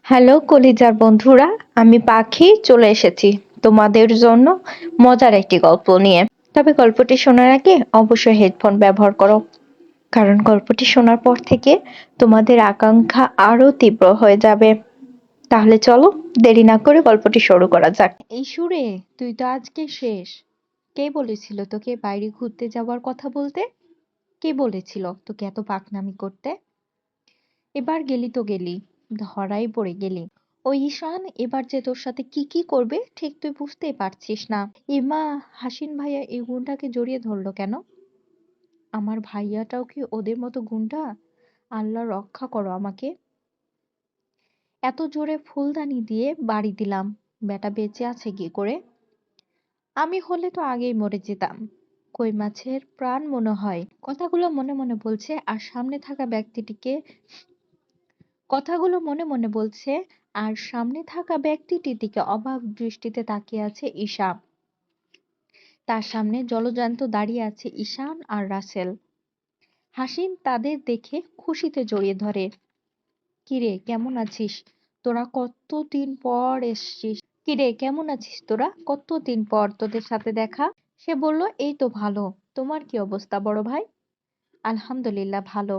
Hello কলিজার বন্ধুরা, আমি পাখি চলে এসেছি তোমাদের জন্য মজার একটি গল্প নিয়ে। তবে গল্পটি শোনার আগে অবশ্যই হেডফোন ব্যবহার করো, কারণ গল্পটি শোনার পর থেকে তোমাদের আকাঙ্ক্ষা আরো তীব্র হয়ে যাবে। তাহলে চলো, দেরি না করে গল্পটি শুরু করা যাক। এই সুরে তুই তো আজকে শেষ। কে বলেছিল তোকে বাইরে ঘুরতে যাওয়ার কথা বলতে? কে বলেছিল তোকে এত পাকনামি করতে? এবার গেলি তো গেলি, ধরাই পড়ে গেলি। ওই ঈশান এবার যে তোর সাথে কি কি করবে ঠিক তুই বুঝতেই পারছিস না। এমা, হাসিন ভাইয়া এই গুণটাকে জড়িয়ে ধরলো কেন? আমার ভাইয়াটাও কি ওদের মতো গুন্ডা? আল্লাহ রক্ষা করো আমাকে। এত জোরে ফুলদানি দিয়ে বাড়ি দিলাম, বেটা বেঁচে আছে কি করে? আমি হলে তো আগেই মরে যেতাম। কই মাছের প্রাণ মনে হয়। কথাগুলো মনে মনে বলছে, আর সামনে থাকা ব্যক্তিটিকে কথাগুলো মনে মনে বলছে, আর সামনে থাকা ব্যক্তিটির দিকে অবাক দৃষ্টিতে তাকিয়ে আছে ঈশা। তার সামনে জলজ্যান্ত দাঁড়িয়ে আছে ঈশান আর রাসেল। হাসিন তাদের দেখে খুশিতে জড়িয়ে ধরে। কিরে কেমন আছিস? তোরা কতদিন পর এসছিস। কিরে কেমন আছিস তোরা? কতদিন পর তোদের সাথে দেখা। সে বলল, এই তো ভালো। তোমার কি অবস্থা বড় ভাই? আলহামদুলিল্লাহ ভালো।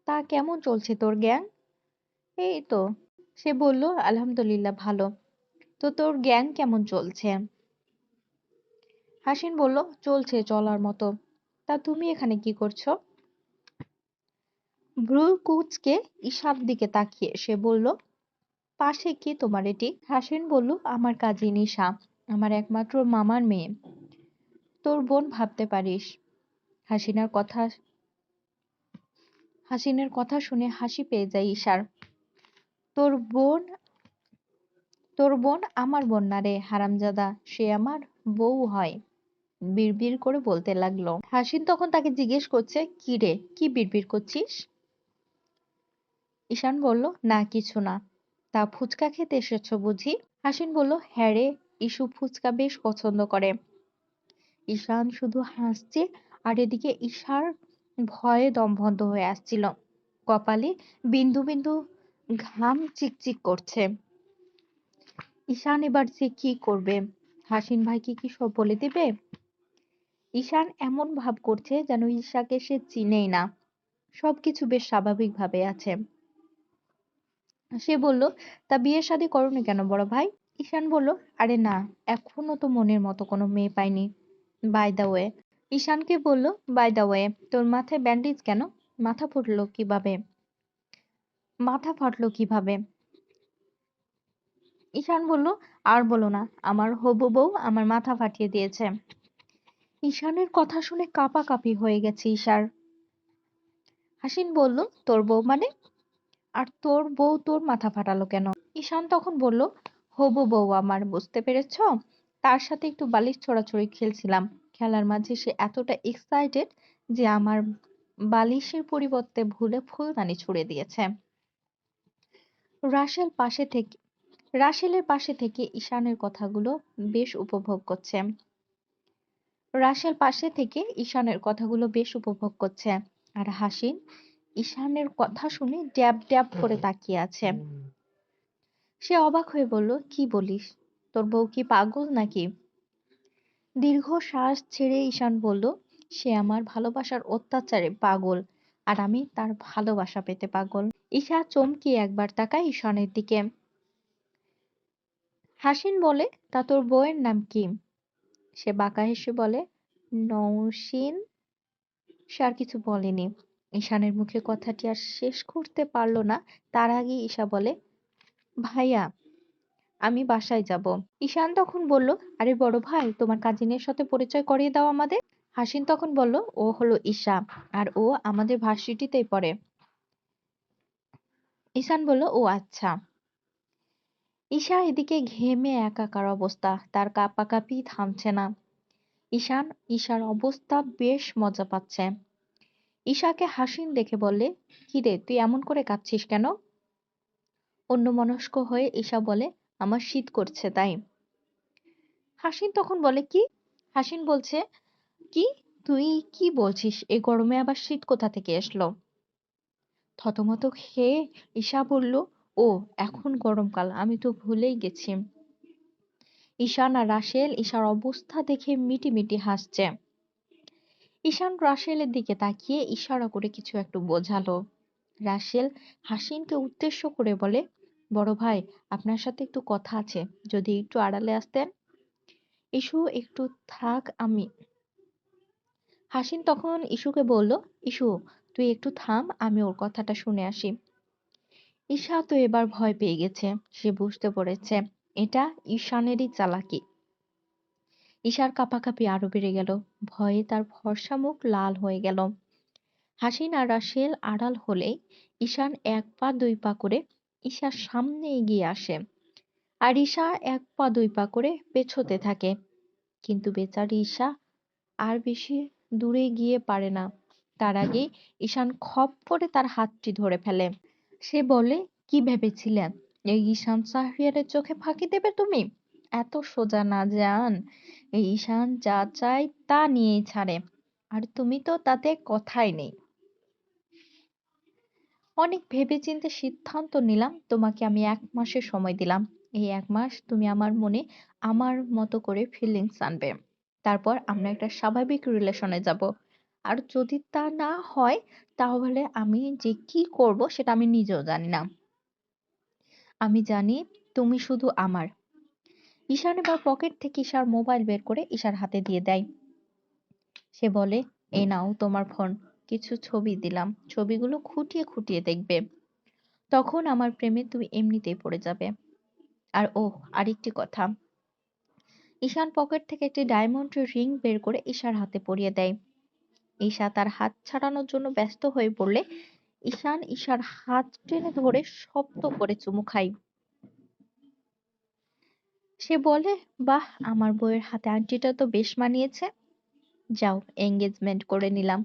তা কেমন চলছে তোর গ্যাং? এই তো। সে বলল, আলহামদুলিল্লাহ ভালো। তো তোর গ্যাং কেমন চলছে? হাসিন বলল, চলছে চলার মতো। তা তুমি এখানে কি করছো? ভ্রু কুঁচকে ঈশার দিকে তাকিয়ে সে বলল, পাশে কে তোমার এটি? হাসিন বলল, আমার কাজিন ঈশা, আমার একমাত্র মামার মেয়ে। তোর বোন ভাবতে পারিস। হাসিনার কথা হাসিনের কথা শুনে হাসি পেয়ে যায় ঈশার। তোর বোন তোর বোন আমার বোন না রে হারামজাদা, সে আমার বউ হয়। বিড়বিড় করে বলতে লাগলো। হাসিন তখন তাকে জিজ্ঞেস করছে, কি রে কি বিড়বিড় করছিস? ঈশান বলল, না কিছু না। তা ফুচকা খেতে এসেছো বুঝি? হাসিন বলল, হ্যাঁ রে, ইসু ফুচকা বেশ পছন্দ করে। ঈশান শুধু হাসছে, আর এদিকে ঈশার ভয়ে দম বন্ধ হয়ে আসছিল। কপালে বিন্দু বিন্দু ঘাম চিকচিক করছে। ঈশান এবার যে কি করবে? হাসিন ভাইকে কি সব বলে দেবে? ঈশান এমন ভাব করছে যেন ঈশাকে সে চিনেই না। সবকিছু বেশ স্বাভাবিক ভাবে আছে। সে বলল, তা বিয়ে শাদী করোনি কেন বড় ভাই? ঈশান বলল, আরে না, এখনো তো মনের মতো কোনো মেয়ে পাইনি। By the way. ঈশানকে বলল, বাই দা ওয়ে, তোর মাথায় ব্যান্ডেজ কেন? মাথা ফুটলো কিভাবে? মাথা ফাটলো কিভাবে? ঈশান বলল, আর বলো না, আমার হবু বউ আমার মাথা ফাটিয়ে দিয়েছে। ঈশানের কথা শুনে কাঁপাকাঁপি হয়ে গেছে ঈশার। হাসিন বলল, তোর বউ মানে? আর তোর বউ তোর মাথা ফাটালো কেন? ঈশান তখন বলল, হবু বউ আমার, বুঝতে পেরেছ? তার সাথে একটু বালিশ ছোড়াছুড়ি খেলছিলাম। খেলার মাঝে সে এতটা এক্সাইটেড যে আমার বালিশের পরিবর্তে ভুলে ফুলদানি ছুড়ে দিয়েছে। রাসেল পাশে থেকে রাসেলের পাশে থেকে ঈশানের কথাগুলো বেশ উপভোগ করছে। আর হাসিন ঈশানের কথা শুনে ড্যাব ড্যাব করে তাকিয়ে আছে। সে অবাক হয়ে বলল, কি বলিস? তোর বউ কি পাগল নাকি? দীর্ঘ শ্বাস ছেড়ে ঈশান বলল, সে আমার ভালোবাসার অত্যাচারে পাগল, আর আমি তার ভালোবাসা পেতে পাগল। ঈশা চমকিয়ে একবার তাকায় ঈশানের দিকে। হাসিন বলে, তা তোর বউয়ের নাম কি? সে বাঁকা হেসে বলে, নওশীন। সে আর কিছু বলেনি। ঈশানের মুখে কথাটি আর শেষ করতে পারল না, তার আগে ঈশা বলে, ভাইয়া আমি বাসায় যাব। ঈশান তখন বলল, আরে বড় ভাই, তোমার কাজিনের সাথে পরিচয় করিয়ে দাও আমাদের। হাসিন তখন বলল, ও হলো ঈশা, আর ও আমাদের ভার্সিটিতেই পড়ে। ঈশান বলল, ও আচ্ছা। ঈশা এদিকে ঘেমে একাকার অবস্থা, তার কাঁপাকাঁপি থামছে না। ঈশার অবস্থা বেশ মজা পাচ্ছে। ঈশাকে হাসিন দেখে বললে, কিরে তুই এমন করে কাঁদছিস কেন? অন্যমনস্ক হয়ে ঈশা বলে, আমার শীত করছে তাই। হাসিন তখন বলে, কি? হাসিন বলছে, কি? তুই কি বলছিস? এই গরমে আবার শীত কোথা থেকে এসলো? থতমত খেয়ে ঈশা বলল, ও ও, এখন গরমকাল, আমি তো ভুলেই গেছি। ঈশান আর রাসেল ঈশার অবস্থা দেখে মিটিমিটি হাসছে। ঈশান রাসেলের দিকে তাকিয়ে ইশারা করে কিছু একটু বোঝালো। রাসেল হাসিনকে উদ্দেশ্য করে বলে, বড় ভাই, আপনার সাথে একটু কথা আছে, যদি একটু আড়ালে আসতেন। ইসু একটু থাক, আমি। হাসিন তখন ইসুকে বলল, ইসু, তুই একটু থাম, আমি ওর কথাটা শুনে আসি। ঈশা তো এবার ভয় পেয়ে গেছে। সে বুঝতে পেরেছে এটা ঈশানেরই চালাকি। ঈশার কাঁপাকাঁপি আরো বেড়ে গেল। ভয়ে তার ফর্সা মুখ লাল হয়ে গেল। হাসিন আর রাসেল আড়াল হলেই ঈশান এক পা দুই পা করে ঈশার সামনে এগিয়ে আসে, আর ঈশা এক পা দুই পা করে পেছোতে থাকে। কিন্তু বেচারি ঈশা আর বেশি দূরে গিয়ে পারে না। তার আগেই ঈশান খপ করে তার হাতটি ধরে ফেলে। সে বলে, কি ভেবেছিলেন এই ঈশান শাহরিয়ারের চোখে ফাঁকি দেবে তুমি? এত সোজা না জান। এই ঈশান যা চায় তা নিয়েই ছাড়ে, আর তুমি তো তাতে কথাই নেই। অনেক ভেবেচিন্তে সিদ্ধান্ত নিলাম, তোমাকে আমি 1 মাসের সময় দিলাম। এই 1 মাস তুমি আমার মনে আমার মতো করে ফিলিংস আনবে। তারপর আমরা একটা স্বাভাবিক রিলেশনে যাব। আর যদি তা না হয়, তাহলে আমি যে কি করব সেটা আমি নিজেও জানি না। আমি জানি তুমি শুধু আমার। ঈশান এবার পকেট থেকে ঈশার মোবাইল বের করে ঈশার হাতে দিয়ে দেয়। সে বলে, এই নাও তোমার ফোন, কিছু ছবি দিলাম, ছবিগুলো খুঁটিয়ে খুঁটিয়ে দেখবে। তখন আমার প্রেমে তুমি এমনিতেই পড়ে যাবে। আর ওহ, আরেকটি কথা। ঈশান পকেট থেকে একটি ডায়মন্ড রিং বের করে ঈশার হাতে পরিয়ে দেয়। ঈশা তার হাত ছাড়ানোর জন্য ব্যস্ত হয়ে পড়লে ঈশান ঈশার হাত টেনে ধরে শব্দ করে চুমু খায়। সে বলে, বাহ, আমার বউয়ের হাতে আংটিটা তো বেশ মানিয়েছে। যাও, এঙ্গেজমেন্ট করে নিলাম,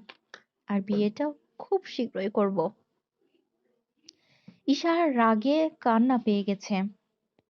আর বিয়েটাও খুব শীঘ্রই করব। ঈশার রাগে কান্না পেয়ে গেছে।